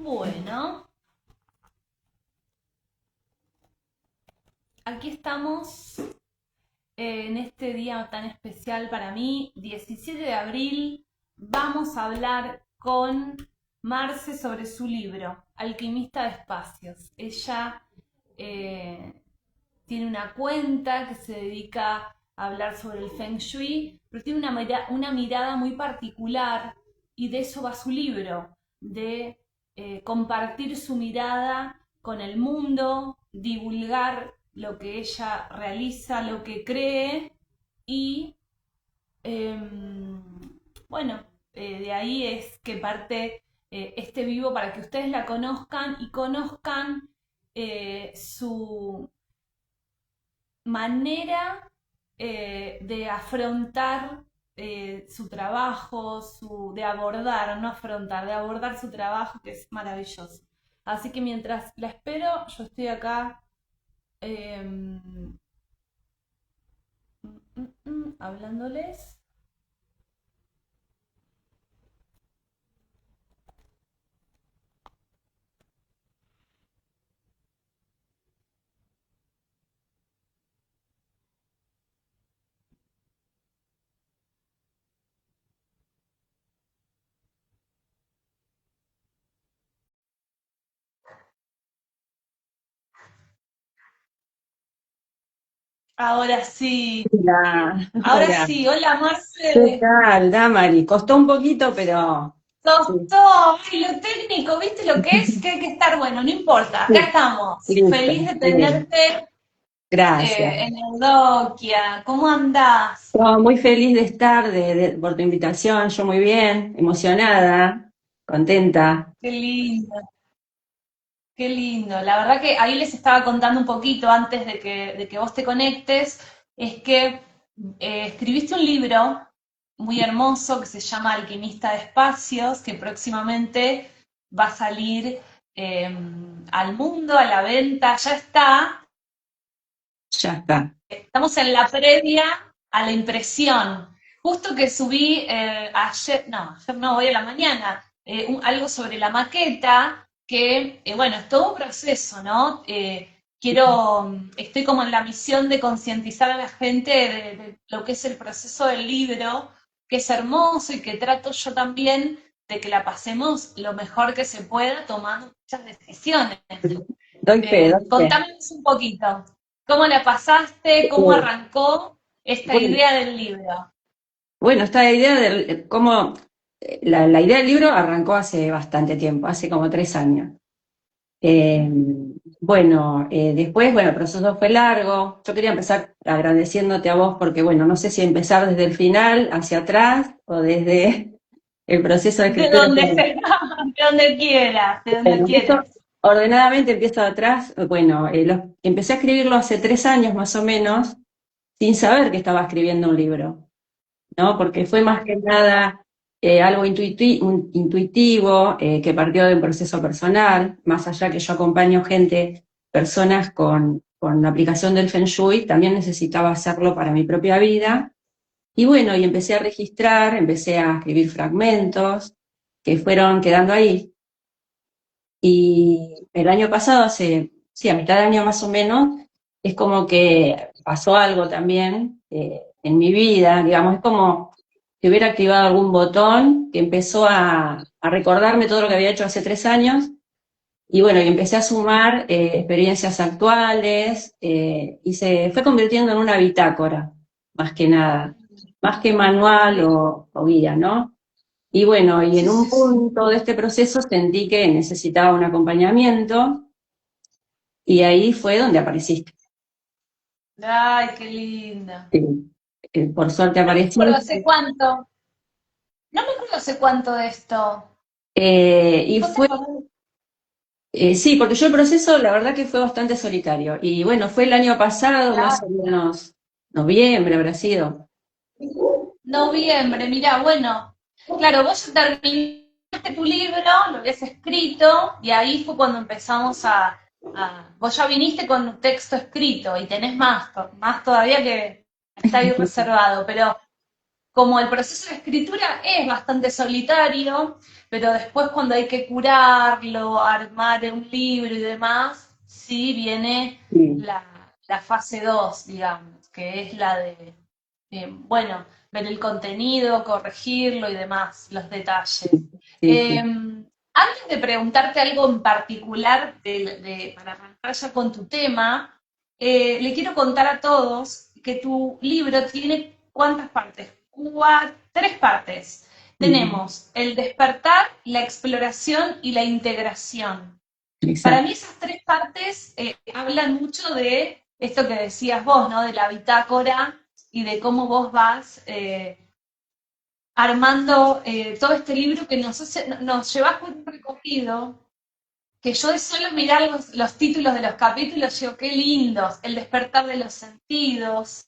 Bueno, aquí estamos en este día tan especial para mí, 17 de abril. Vamos a hablar con Marce sobre su libro, Alquimista de Espacios. Ella eh, tiene una cuenta que se dedica a hablar sobre el Feng Shui, pero tiene una mirada muy particular y de eso va su libro, de compartir su mirada con el mundo, divulgar lo que ella realiza, lo que cree y eh, bueno, de ahí es que parte este vivo para que ustedes la conozcan y conozcan su manera de afrontar su trabajo, de abordar, no afrontar, de abordar su trabajo, que es maravilloso. Así que mientras la espero, yo estoy acá hablándoles. Ahora sí, Hola, ahora hola. sí, hola ¿Qué Marce. tal, Damari? Costó un poquito, pero sí, Costó, ay, lo técnico, ¿viste lo que es? Que hay que estar bueno, no importa, acá sí, estamos. listo, Feliz de muy bien. tenerte Gracias. en Eudokia. ¿Cómo andás? No, muy feliz de estar por tu invitación. Yo muy bien, emocionada, contenta. Qué lindo, qué lindo. La verdad que ahí les estaba contando un poquito antes de que vos te conectes, es que escribiste un libro muy hermoso que se llama Alquimista de Espacios, que próximamente va a salir eh, al mundo, a la venta, ya está. Ya está. Estamos en la previa a la impresión. Justo que subí ayer no, hoy a la mañana, algo sobre la maqueta, que, bueno, es todo un proceso, ¿no? Estoy como en la misión de concientizar a la gente de lo que es el proceso del libro, que es hermoso y que trato yo también de que la pasemos lo mejor que se pueda tomando muchas decisiones. Doy fe, doy fe. Contame un poquito, ¿cómo la pasaste? ¿Cómo Eh, arrancó esta bueno, idea del libro? bueno, esta idea de cómo la idea del libro arrancó hace bastante tiempo, hace como 3 años. Eh, bueno, después, bueno, el proceso fue largo. Yo quería empezar agradeciéndote a vos porque, bueno, no sé si empezar desde el final hacia atrás o desde el proceso de De escritura. donde sea, de donde quieras, de donde Bueno, quieras. ordenadamente empiezo de atrás. Bueno, empecé a escribirlo hace 3 años más o menos, sin saber que estaba escribiendo un libro, ¿no? Porque fue más que nada algo intuitivo, que partió de un proceso personal, más allá que yo acompaño gente, personas con la aplicación del Feng Shui, también necesitaba hacerlo para mi propia vida. Y bueno, y empecé a registrar, empecé a escribir fragmentos que fueron quedando ahí. Y el año pasado, sí, a mitad de año más o menos, es como que pasó algo también en mi vida, digamos, es como que hubiera activado algún botón que empezó a recordarme todo lo que había hecho hace 3 años. Y bueno, y empecé a sumar experiencias actuales y se fue convirtiendo en una bitácora, más que nada, más que manual o guía, ¿no? Y bueno, y en Sí, un sí, sí. punto de este proceso sentí que necesitaba un acompañamiento y ahí fue donde apareciste. Ay, qué linda. Sí, por suerte No me acuerdo apareciste. hace cuánto, no me acuerdo hace cuánto de esto. Y ¿Vos te fue, acordás? sí, porque yo el proceso la verdad que fue bastante solitario. Y bueno, fue el año pasado, más o Claro. menos noviembre habrá sido. Noviembre, mira, bueno, claro, vos ya terminaste tu libro, lo habías escrito, y ahí fue cuando empezamos vos ya viniste con un texto escrito y tenés más, más todavía que está ahí reservado, pero como el proceso de escritura es bastante solitario, pero después cuando hay que curarlo, armar un libro y demás, sí viene Sí, la fase 2, digamos, que es la de, bueno, ver el contenido, corregirlo y demás, los detalles. sí, sí. Antes de preguntarte algo en particular para arrancar ya con tu tema, le quiero contar a todos que tu libro tiene ¿cuántas partes? Tres partes. Ujú, Tenemos el despertar, la exploración y la integración. Para exacto. mí esas tres partes hablan mucho de esto que decías vos, ¿no? De la bitácora y de cómo vos vas armando todo este libro que nos llevas por un recorrido que yo de solo mirar los títulos de los capítulos, digo, qué lindos, el despertar de los sentidos,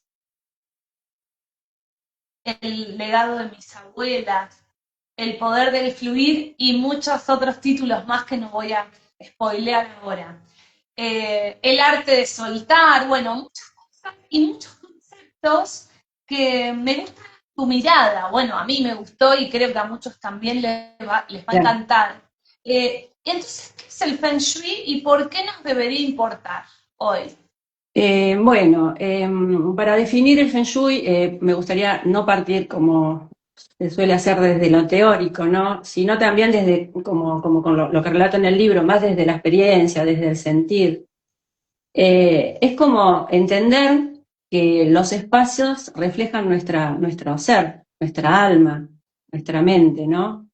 el legado de mis abuelas, el poder del fluir y muchos otros títulos más que no voy a spoilear ahora. El arte de soltar, bueno, muchas cosas y muchos conceptos que me gusta tu mirada. Bueno, a mí me gustó y creo que a muchos también les va a Ya. encantar. Entonces, ¿qué es el Feng Shui y por qué nos debería importar hoy? Bueno, para definir el Feng Shui, me gustaría no partir como se suele hacer desde lo teórico, ¿no? Sino también desde, como con lo que relato en el libro, más desde la experiencia, desde el sentir. Es como entender que los espacios reflejan nuestro ser, nuestra alma, nuestra mente, ¿no?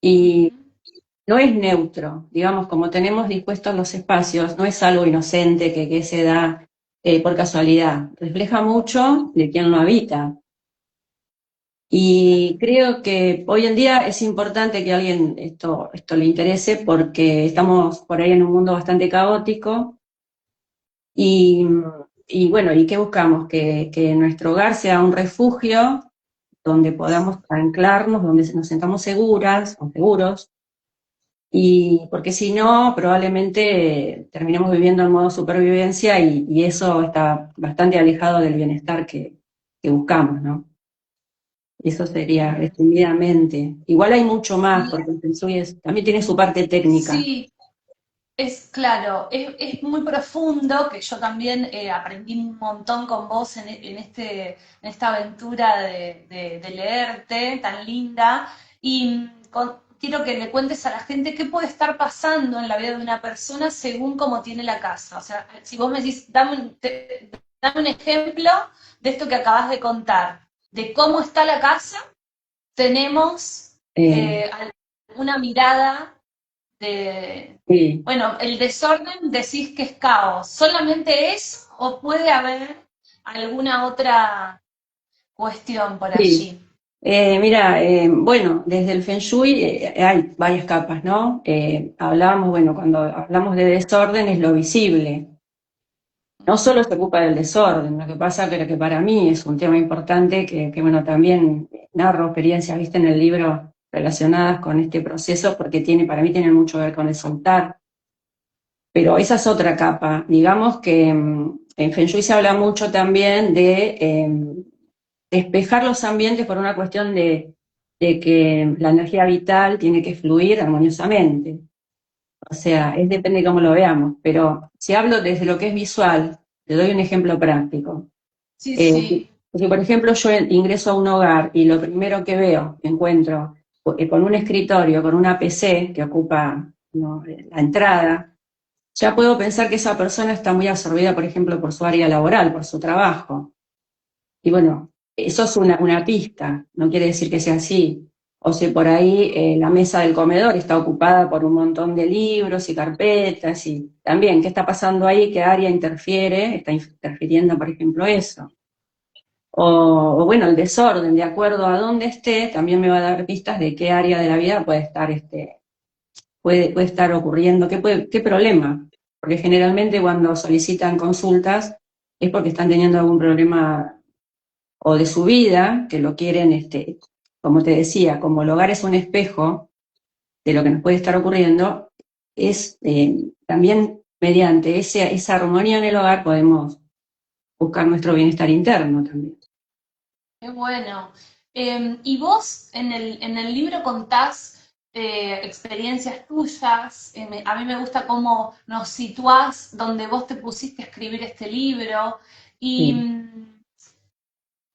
Y Ujú. no es neutro, digamos, como tenemos dispuestos los espacios, no es algo inocente que se da por casualidad, refleja mucho de quien lo habita. Y creo que hoy en día es importante que a alguien esto le interese porque estamos por ahí en un mundo bastante caótico y, y bueno, ¿y qué buscamos? Que nuestro hogar sea un refugio donde podamos anclarnos, donde nos sentamos seguras o seguros. Y porque si no, probablemente terminemos viviendo en modo supervivencia y eso está bastante alejado del bienestar que buscamos, ¿no? Eso sería resumidamente. Igual hay mucho más, Y porque el Feng Shui también tiene su parte técnica. sí, es claro, es muy profundo, que yo también aprendí un montón con vos en esta aventura de leerte tan linda. Y quiero que le cuentes a la gente qué puede estar pasando en la vida de una persona según cómo tiene la casa. O sea, si vos me decís, dame un ejemplo de esto que acabas de contar, de cómo está la casa, tenemos Eh, una mirada de, sí, bueno, el desorden decís que es caos. ¿Solamente eso o puede haber alguna otra cuestión por sí. allí? Mira, bueno, desde el Feng Shui hay varias capas, ¿no? Hablábamos, bueno, cuando hablamos de desorden es lo visible. No solo se ocupa del desorden, lo que pasa que para mí es un tema importante bueno, también narro experiencias, viste, en el libro relacionadas con este proceso, porque para mí tiene mucho que ver con el soltar, pero esa es otra capa. Digamos que en Feng Shui se habla mucho también de despejar los ambientes por una cuestión de que la energía vital tiene que fluir armoniosamente. O sea, depende de cómo lo veamos, pero si hablo desde lo que es visual, te doy un ejemplo práctico. Sí, Eh, sí. si por ejemplo yo ingreso a un hogar y lo primero que veo, me encuentro con un escritorio, con una PC que ocupa, ¿no?, la entrada, ya puedo pensar que esa persona está muy absorbida, por ejemplo, por su área laboral, por su trabajo. Y bueno, eso es una pista, no quiere decir que sea así. O si por ahí la mesa del comedor está ocupada por un montón de libros y carpetas, y también, ¿qué está pasando ahí? ¿Qué área interfiere? Está interfiriendo, por ejemplo, eso. O bueno, el desorden, de acuerdo a dónde esté, también me va a dar pistas de qué área de la vida puede estar, puede estar ocurriendo, qué problema. Porque generalmente cuando solicitan consultas es porque están teniendo algún problema o de su vida, que lo quieren, como te decía, como el hogar es un espejo de lo que nos puede estar ocurriendo, es también mediante esa armonía en el hogar podemos buscar nuestro bienestar interno también. Qué bueno. Y vos en el libro contás experiencias tuyas. A mí me gusta cómo nos situás donde vos te pusiste a escribir este libro. Y Sí,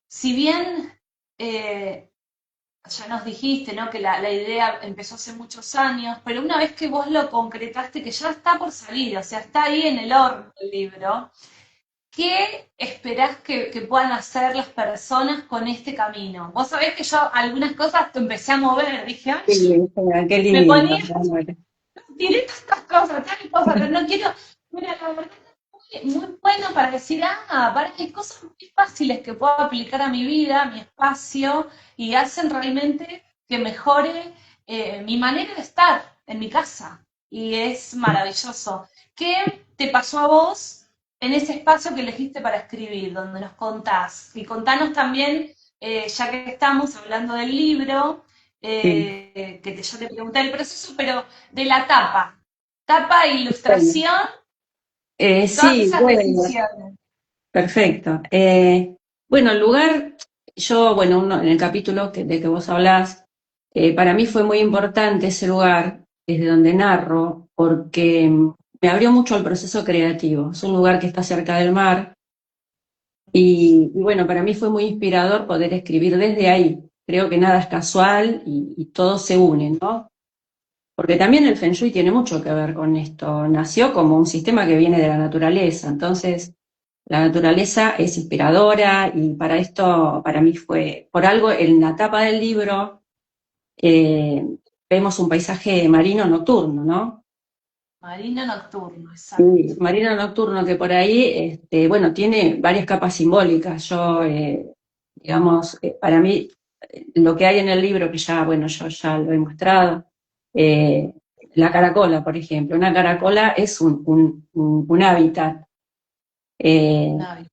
si bien eh, ya nos dijiste, ¿no? Que la idea empezó hace muchos años, pero una vez que vos lo concretaste, que ya está por salir, o sea, está ahí en el horno el libro, ¿qué esperás que puedan hacer las personas con este camino? Vos sabés que yo algunas cosas te empecé a mover, dije, ay, qué lindo, qué me lindo. ponía, tiré estas cosas, tal cosa, pero no quiero, mira, la verdad es muy bueno para decir, para hay cosas muy fáciles que puedo aplicar a mi vida, a mi espacio, y hacen realmente que mejore mi manera de estar en mi casa. Y es maravilloso. ¿Qué te pasó a vos en ese espacio que elegiste para escribir, donde nos contás? Y contanos también, ya que estamos hablando del libro, Sí. yo te pregunté el proceso, pero de la tapa, tapa e Bueno, ilustración y todas sí, esas bueno, decisiones. perfecto. Bueno, el lugar, yo, bueno, en el capítulo del que vos hablás, para mí fue muy importante ese lugar, desde donde narro, porque me abrió mucho al proceso creativo. Es un lugar que está cerca del mar y bueno, para mí fue muy inspirador poder escribir desde ahí. Creo que nada es casual y todo se une, ¿no? Porque también el Feng Shui tiene mucho que ver con esto. Nació como un sistema que viene de la naturaleza, entonces la naturaleza es inspiradora y para esto, para mí fue, por algo en la tapa del libro eh, vemos un paisaje marino nocturno, ¿no? Marino nocturno, Sí, exacto. marino nocturno que por ahí, bueno, tiene varias capas simbólicas. Yo, digamos, para mí, lo que hay en el libro, que ya, bueno, yo ya lo he mostrado, eh, la caracola, por ejemplo. Una caracola es un hábitat. eh, Navi.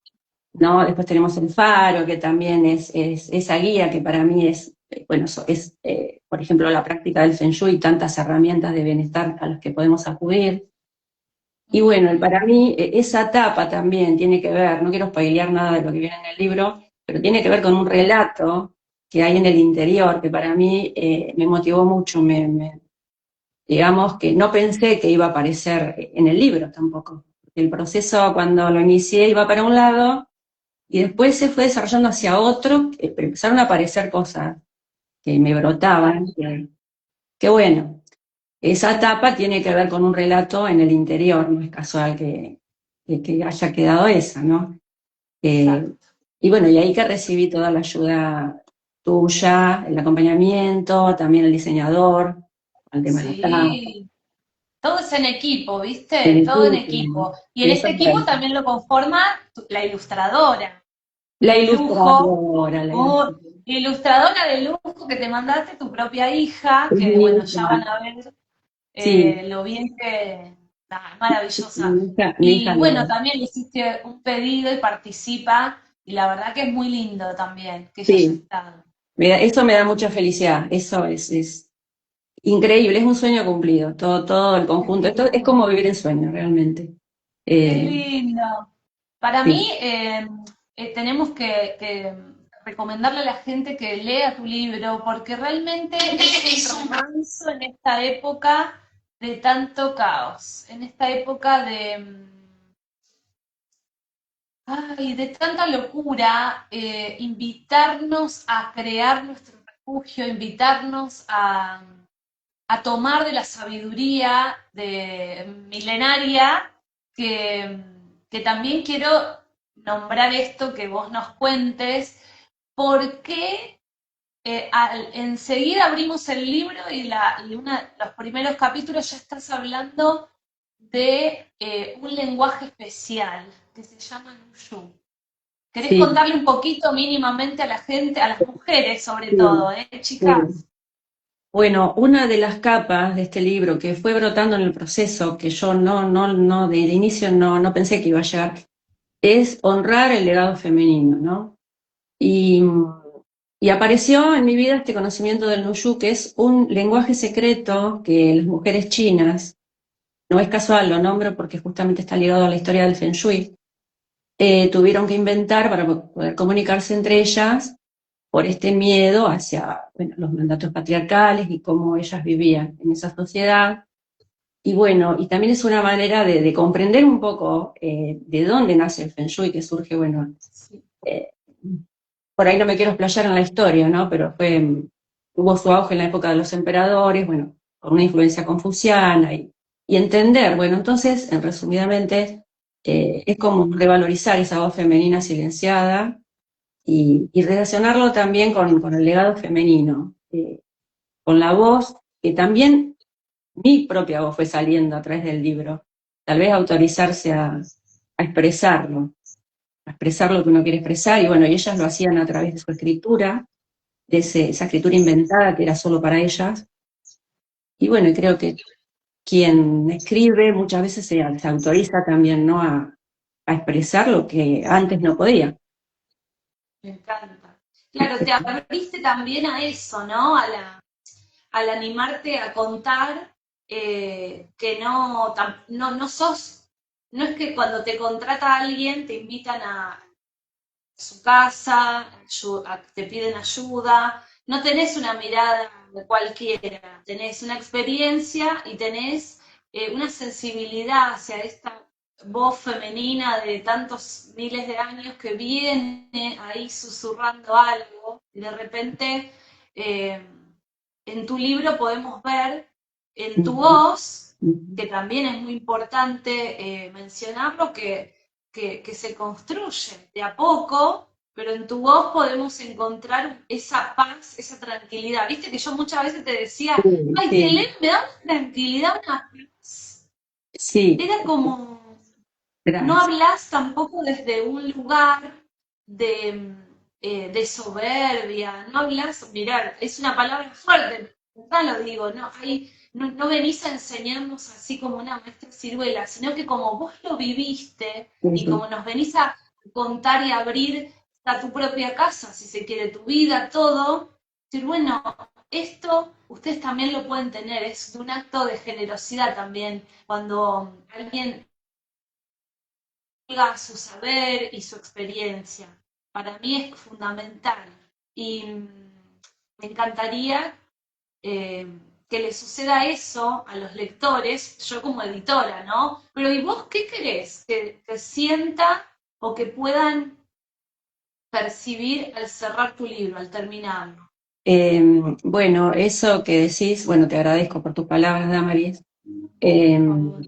¿No? Después tenemos el faro, que también es esa guía que para mí es, bueno, por ejemplo, la práctica del Feng Shui, tantas herramientas de bienestar a las que podemos acudir. Y bueno, para mí esa etapa también tiene que ver, no quiero spoilear nada de lo que viene en el libro, pero tiene que ver con un relato que hay en el interior, que para mí me motivó mucho, digamos que no pensé que iba a aparecer en el libro tampoco. El proceso cuando lo inicié iba para un lado y después se fue desarrollando hacia otro, pero empezaron a aparecer cosas que me brotaban, que bueno, esa etapa tiene que ver con un relato en el interior, no es casual que haya quedado esa, ¿no? Eh, Exacto. y bueno, y ahí que recibí toda la ayuda tuya, el acompañamiento, también el diseñador, el tema de la tapa, Sí, todo es en equipo, el ¿viste? Todo en equipo, equipo. Y en eso este equipo también lo conforma la ilustradora la de lujo, ilustradora, la o ilustradora. ilustradora de lujo que te mandaste tu propia hija, Es que mi bueno, ya van hija, a ver sí, lo bien que, nada, es mi maravillosa. hija Y bueno, lo, también le hiciste un pedido y participa, y la verdad que es muy lindo también que ella haya sí, estado. eso me da mucha felicidad, eso es increíble, es un sueño cumplido, todo el Qué conjunto, esto es lindo. como vivir en sueño realmente. Qué Eh, lindo. Para sí, mí, tenemos que recomendarle a la gente que lea tu libro, porque realmente es un remanso en esta época de tanto caos, en esta época de tanta locura, invitarnos a crear nuestro refugio, invitarnos a tomar de la sabiduría milenaria que, que también quiero nombrar esto, que vos nos cuentes, por qué enseguida abrimos el libro los primeros capítulos ya estás hablando de un lenguaje especial que se llama Nushu. ¿Querés sí, contarle un poquito mínimamente a la gente, a las mujeres sobre sí, todo, sí. chicas? Bueno, una de las capas de este libro que fue brotando en el proceso, que yo no, de inicio no pensé que iba a llegar, es honrar el legado femenino, ¿no? Y, y apareció en mi vida este conocimiento del Nushu, que es un lenguaje secreto que las mujeres chinas, no es casual, lo nombro porque justamente está ligado a la historia del Feng Shui, tuvieron que inventar para poder comunicarse entre ellas por este miedo hacia, bueno, los mandatos patriarcales y cómo ellas vivían en esa sociedad. Y bueno, y también es una manera de comprender un poco de dónde nace el Feng Shui, que surge, bueno, eh, por ahí no me quiero explayar en la historia, ¿no? Pero tuvo su auge en la época de los emperadores, bueno, con una influencia confuciana y entender, bueno, entonces, resumidamente, es como revalorizar esa voz femenina silenciada y relacionarlo también con el legado femenino, con la voz, que también mi propia voz fue saliendo a través del libro, tal vez autorizarse a expresarlo, a expresar lo que uno quiere expresar, y bueno, y ellas lo hacían a través de su escritura, de esa escritura inventada que era solo para ellas, y bueno, y creo que quien escribe muchas veces se autoriza también, ¿no?, a expresar lo que antes no podía. Me encanta. Claro, te abriste también a eso, ¿no? Al animarte a contar que no sos, no es que cuando te contrata alguien te invitan a su casa, te piden ayuda, no tenés una mirada de cualquiera, tenés una experiencia y tenés una sensibilidad hacia esta voz femenina de tantos miles de años que viene ahí susurrando algo y de repente eh, en tu libro podemos ver en tu voz, que también es muy importante mencionarlo, que se construye de a poco, pero en tu voz podemos encontrar esa paz, esa tranquilidad. Viste que yo muchas veces te decía, ay, te Sí, leo, me da una tranquilidad, una paz. sí, Era como, no gracias. hablas tampoco desde un lugar de soberbia, no hablas, mirar, es una palabra fuerte, ya lo digo, no, no venís a enseñarnos así como una maestra ciruela, sino que como vos lo viviste y como nos venís a contar y abrir a tu propia casa, si se quiere, tu vida, todo, decir, bueno, esto ustedes también lo pueden tener, es un acto de generosidad también, cuando alguien su saber y su experiencia. Para mí es fundamental y me encantaría eh, que le suceda eso a los lectores, yo como editora, ¿no? Pero ¿y vos qué querés? Que sienta o que puedan percibir al cerrar tu libro, al terminarlo. Eh, bueno, eso que decís, bueno, te agradezco por tus palabras, Damaris. Eh, Por favor.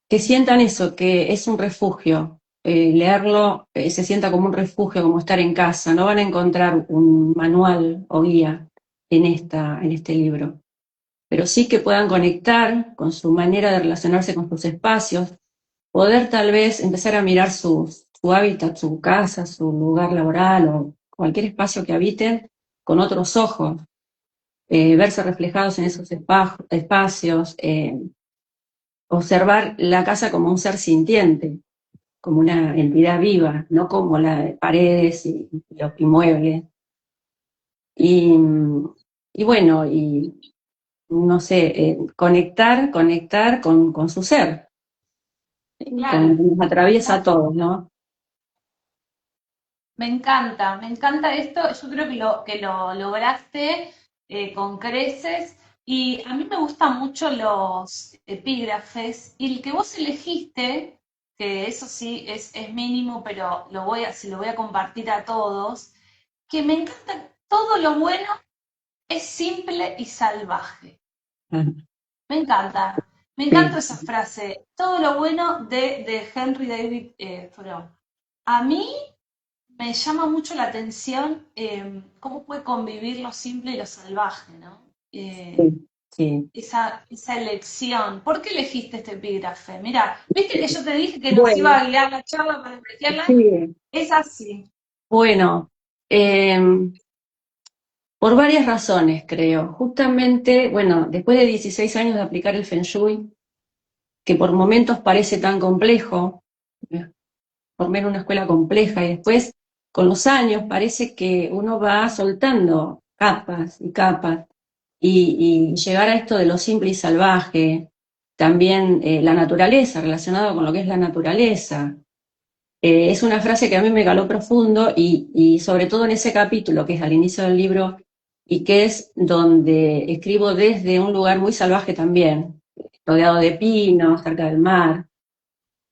que sientan eso, que es un refugio. Leerlo se sienta como un refugio, como estar en casa. No van a encontrar un manual o guía en este libro, pero sí que puedan conectar con su manera de relacionarse con sus espacios, poder tal vez empezar a mirar su hábitat, su casa, su lugar laboral o cualquier espacio que habiten con otros ojos, verse reflejados en esos espacios, observar la casa como un ser sintiente, como una entidad viva, no como la de paredes y los inmuebles. Y, y bueno, y no sé, conectar con su ser, Claro, con, nos atraviesa a todos, ¿no? me encanta esto. Yo creo que lo lograste con creces. Y a mí me gustan mucho los epígrafes. Y el que vos elegiste, que eso sí es mínimo, pero se lo voy a compartir a todos, que me encanta, todo lo bueno es simple y salvaje. Ah, Me encanta sí, esa frase. Todo lo bueno de Henry David Thoreau. A mí me llama mucho la atención cómo puede convivir lo simple y lo salvaje, ¿no? sí, sí. Esa elección. ¿Por qué elegiste este epígrafe? Mira, ¿viste que yo te dije que nos iba Bueno, a guiar la charla para apreciarla? sí, Es así. bueno, por varias razones, creo. Justamente, bueno, después de 16 años de aplicar el Feng Shui, que por momentos parece tan complejo, formé en una escuela compleja y después, con los años, parece que uno va soltando capas y capas y llegar a esto de lo simple y salvaje, también la naturaleza, relacionado con lo que es la naturaleza. Es una frase que a mí me caló profundo y sobre todo en ese capítulo que es al inicio del libro y que es donde escribo desde un lugar muy salvaje también, rodeado de pinos, cerca del mar,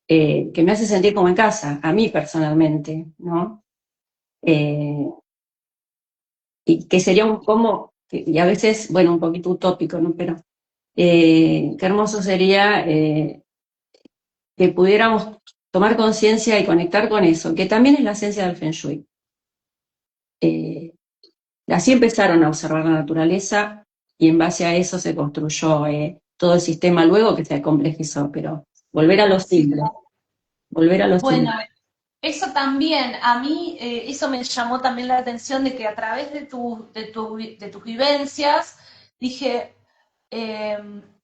que me hace sentir como en casa, a mí personalmente, ¿no? Eh, y que sería un como, y a veces, bueno, un poquito utópico, ¿no? Pero qué hermoso sería que pudiéramos tomar conciencia y conectar con eso, que también es la esencia del Feng Shui. Eh, Así empezaron a observar la naturaleza y en base a eso se construyó todo el sistema luego que se complejizó, pero volver a lo Sí. simple, volver a lo Bueno, simple. eso también, a mí eso me llamó también la atención de que a través de tus vivencias, dije, eh,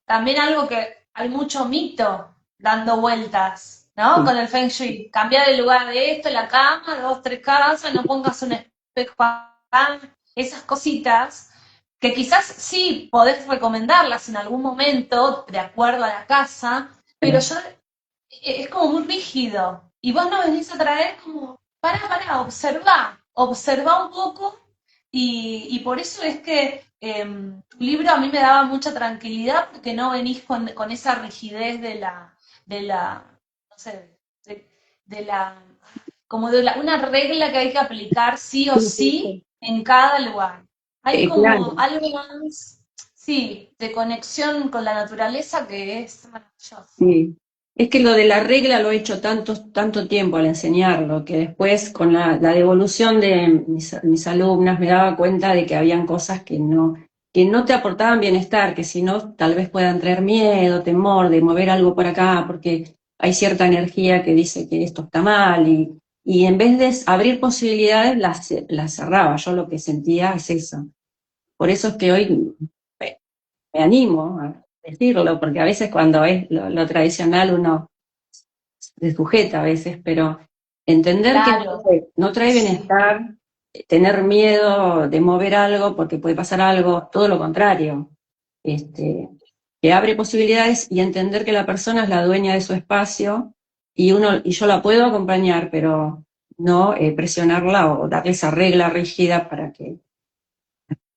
también algo que hay mucho mito dando vueltas, ¿no? Sí, Con el Feng Shui, cambiar el lugar de esto, la cama, dos, tres casas, no pongas un espejo acá, esas cositas, que quizás sí podés recomendarlas en algún momento, de acuerdo a la casa, pero pero yo es como muy rígido. Y vos no venís a traer como, observa un poco. Y por eso es que tu libro a mí me daba mucha tranquilidad porque no venís con esa rigidez no sé, de la, como una regla que hay que aplicar sí o sí, sí, sí sí. en cada lugar. Hay Claro, como algo más, sí, de conexión con la naturaleza que es maravilloso. sí. Es que lo de la regla lo he hecho tanto tiempo al enseñarlo, que después con la devolución de mis alumnas me daba cuenta de que habían cosas que no te aportaban bienestar, que si no tal vez puedan traer miedo, temor de mover algo por acá, porque hay cierta energía que dice que esto está mal, y en vez de abrir posibilidades, las cerraba. Yo lo que sentía es eso. Por eso es que hoy me animo a decirlo, porque a veces cuando es lo tradicional uno se sujeta a veces, pero entender que Claro, no trae sí. bienestar, tener miedo de mover algo porque puede pasar algo, todo lo contrario, este, que abre posibilidades y entender que la persona es la dueña de su espacio y yo la puedo acompañar, pero no presionarla o darle esa regla rígida para que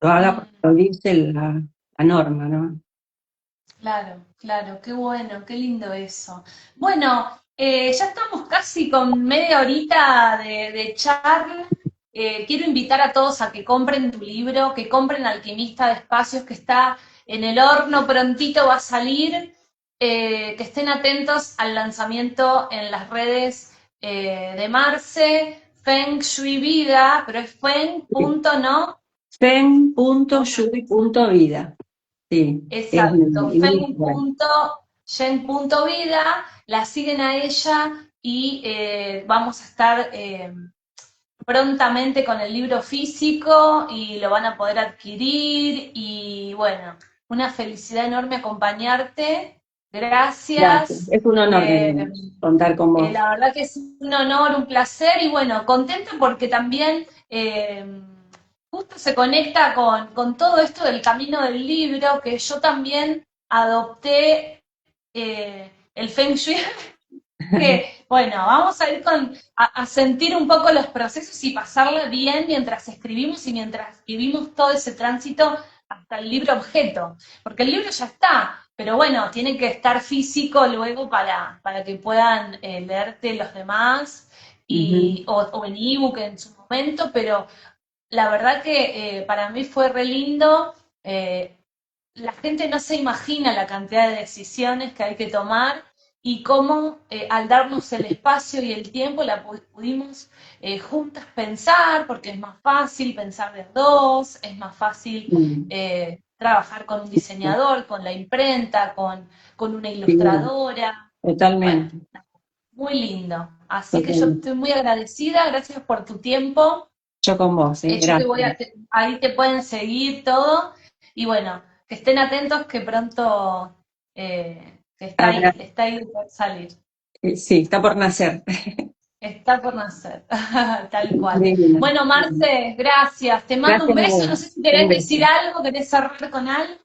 lo haga porque Mm, lo dice la norma, ¿no? claro, claro, qué bueno, qué lindo eso. Bueno, ya estamos casi con media horita de charla. Quiero invitar a todos a que compren tu libro, que compren Alquimista de Espacios, que está en el horno, prontito va a salir. Que estén atentos al lanzamiento en las redes de Marce, Feng Shui Vida, pero es Feng, punto, ¿no? Fen.shui.vida. Sí, es Exacto, mi Instagram. fen.yen.vida, la siguen a ella y vamos a estar prontamente con el libro físico y lo van a poder adquirir y bueno, una felicidad enorme acompañarte. Gracias. Gracias. Es un honor Eh, contar con vos. la verdad que es un honor, un placer y bueno, contenta porque también justo se conecta con todo esto del camino del libro, que yo también adopté el Feng Shui, que bueno, vamos a ir a sentir un poco los procesos y pasarla bien mientras escribimos y mientras vivimos todo ese tránsito hasta el libro objeto, porque el libro ya está, pero bueno, tiene que estar físico luego para que puedan leerte los demás Ujú. o en ebook en su momento, pero la verdad que para mí fue re lindo. eh, la gente no se imagina la cantidad de decisiones que hay que tomar y cómo al darnos el espacio y el tiempo la pudimos juntas pensar, porque es más fácil pensar de dos, es más fácil Mm, trabajar con un diseñador, con la imprenta, con una sí, ilustradora. Bueno, totalmente, muy lindo. Así que yo totalmente. estoy muy agradecida, gracias por tu tiempo. Yo con vos, Yo te voy gracias. ahí te pueden seguir todo. Y bueno, que estén atentos que pronto Habrá- está ahí por salir. sí, está por nacer. Está por nacer, tal cual. Divino. Bueno, Marce, gracias. Te mando un Gracias a beso. vos. No sé si Un querés decir beso. algo, querés cerrar con algo.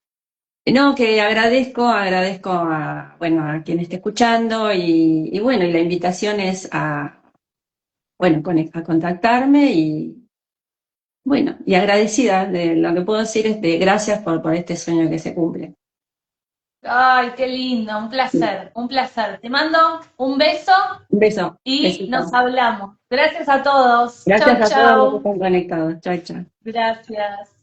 No, que agradezco a, bueno, a quien esté escuchando y bueno, y la invitación es bueno, a contactarme y, bueno, y agradecida. Lo que puedo decir es de gracias por este sueño que se cumple. Ay, qué lindo, un placer, un placer. Te mando un beso Un beso, y nos besito. hablamos. Gracias a todos. Chau, Gracias a todos los que chau. están conectados. Chao, chao. Gracias.